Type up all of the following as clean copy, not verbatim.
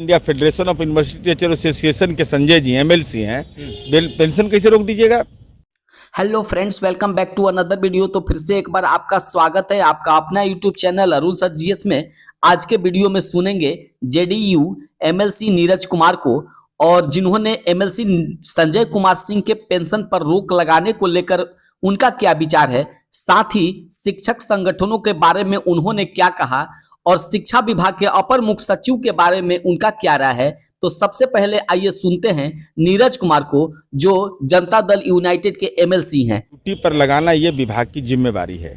India federation of university teacher association के Sanjay ji MLC हैं, pension कैसे रोक दीजिएगा? Hello friends, welcome back to another video. तो फिर से एक बार आपका स्वागत है आपका अपना YouTube channel Arun sir GS में। आज के वीडियो में सुनेंगे जेडीयू एमएलसी नीरज कुमार को, और जिन्होंने एमएलसी संजय कुमार सिंह के पेंशन पर रोक लगाने को लेकर उनका क्या विचार है, साथ ही शिक्षक संगठनों के बारे में उन्होंने क्या कहा और शिक्षा विभाग के अपर मुख्य सचिव के बारे में उनका क्या राय है। तो सबसे पहले आइए सुनते हैं नीरज कुमार को, जो जनता दल यूनाइटेड के एमएलसी हैं। ड्यूटी पर लगाना ये विभाग की जिम्मेवारी है,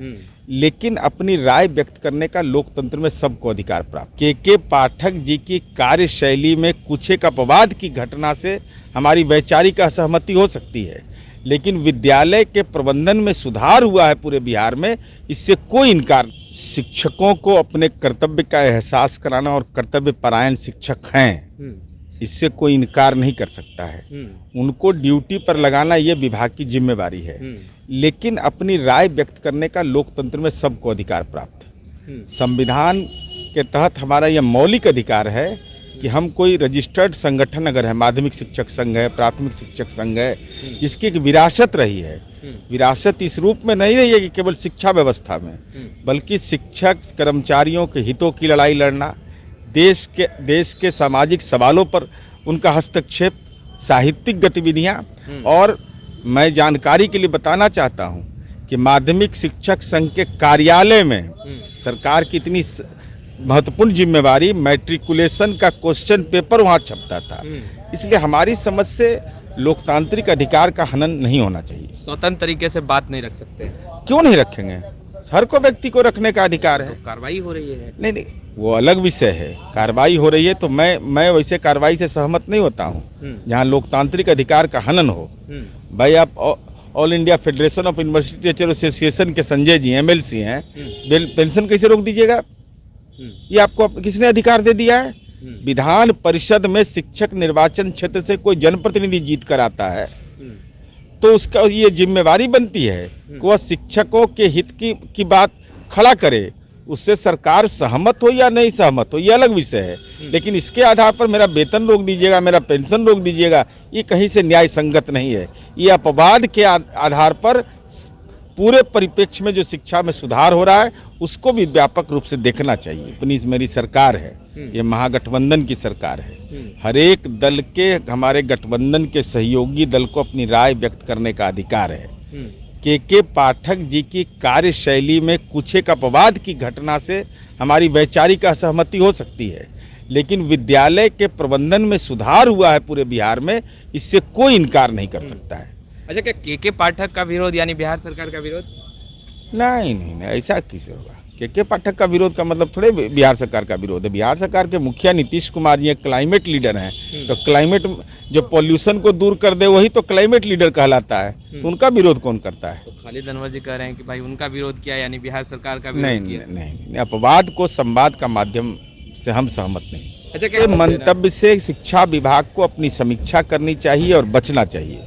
लेकिन अपनी राय व्यक्त करने का लोकतंत्र में सबको अधिकार प्राप्त। के पाठक जी की कार्यशैली में कुछ एक अपवाद की घटना से हमारी वैचारिक असहमति हो सकती है, लेकिन विद्यालय के प्रबंधन में सुधार हुआ है पूरे बिहार में, इससे कोई इनकार। शिक्षकों को अपने कर्तव्य का एहसास कराना, और कर्तव्य परायण शिक्षक हैं, इससे कोई इनकार नहीं कर सकता है। उनको ड्यूटी पर लगाना ये विभाग की जिम्मेवारी है, लेकिन अपनी राय व्यक्त करने का लोकतंत्र में सबको अधिकार प्राप्त है। संविधान के तहत हमारा यह मौलिक अधिकार है कि हम कोई रजिस्टर्ड संगठन अगर है, माध्यमिक शिक्षक संघ है, प्राथमिक शिक्षक संघ है, जिसकी एक विरासत रही है, विरासत इस रूप में नहीं रही है कि केवल शिक्षा व्यवस्था में, बल्कि शिक्षक कर्मचारियों के हितों की लड़ाई लड़ना, देश के सामाजिक सवालों पर उनका हस्तक्षेप, साहित्यिक गतिविधियां। और मैं जानकारी के लिए बताना चाहता हूं कि माध्यमिक शिक्षक संघ के कार्यालय में सरकार की इतनी महत्वपूर्ण जिम्मेवारी, मैट्रिकुलेशन का क्वेश्चन पेपर वहाँ छपता था। इसलिए हमारी समझ से लोकतांत्रिक अधिकार का हनन नहीं होना चाहिए। स्वतंत्र तरीके से बात नहीं रख सकते? क्यों नहीं रखेंगे? हर को व्यक्ति को रखने का अधिकार है। तो कार्रवाई हो रही है? नहीं, वो अलग विषय है। कार्रवाई हो रही है तो मैं वैसे कार्रवाई से सहमत नहीं होता हूँ जहाँ लोकतांत्रिक अधिकार का हनन हो। भाई, आप all India federation of university teacher association के संजय जी एमएलसी हैं, पेंशन कैसे रोक दीजिएगा? ये आपको किसने अधिकार दे दिया है? विधान परिषद में शिक्षक निर्वाचन क्षेत्र से कोई जनप्रतिनिधि जीत कर आता है तो उसका ये जिम्मेवारी बनती है कि वह शिक्षकों के हित की बात खड़ा करे। उससे सरकार सहमत हो या नहीं सहमत हो, ये अलग विषय है, लेकिन इसके आधार पर मेरा वेतन रोक दीजिएगा, मेरा पेंशन रोक दीजिएगा, ये कहीं से न्याय संगत नहीं है। ये अपवाद के आधार पर पूरे परिप्रेक्ष्य में जो शिक्षा में सुधार हो रहा है उसको भी व्यापक रूप से देखना चाहिए। अपनी मेरी सरकार है, ये महागठबंधन की सरकार है। हर एक दल के, हमारे गठबंधन के सहयोगी दल को अपनी राय व्यक्त करने का अधिकार है। के पाठक जी की कार्यशैली में कुछ एक अपवाद की घटना से हमारी वैचारिक असहमति हो सकती है, लेकिन विद्यालय के प्रबंधन में सुधार हुआ है पूरे बिहार में, इससे कोई इनकार नहीं कर सकता है। अच्छा, क्या के पाठक का विरोध यानी बिहार सरकार का विरोध? नहीं, ऐसा किसे होगा? के पाठक का विरोध का मतलब थोड़े बिहार सरकार का विरोध है। बिहार सरकार के मुखिया नीतीश कुमार जी क्लाइमेट लीडर हैं, तो क्लाइमेट जो पॉल्यूशन को दूर कर दे वही तो क्लाइमेट लीडर कहलाता है, तो उनका विरोध कौन करता है? तो खालिद अनवर जी कह रहे हैं कि भाई उनका विरोध किया यानी बिहार सरकार का विरोध किया। नहीं, अपवाद को संवाद का माध्यम से हम सहमत नहीं। अच्छा, क्या मंतव्य से शिक्षा विभाग को अपनी समीक्षा करनी चाहिए और बचना चाहिए।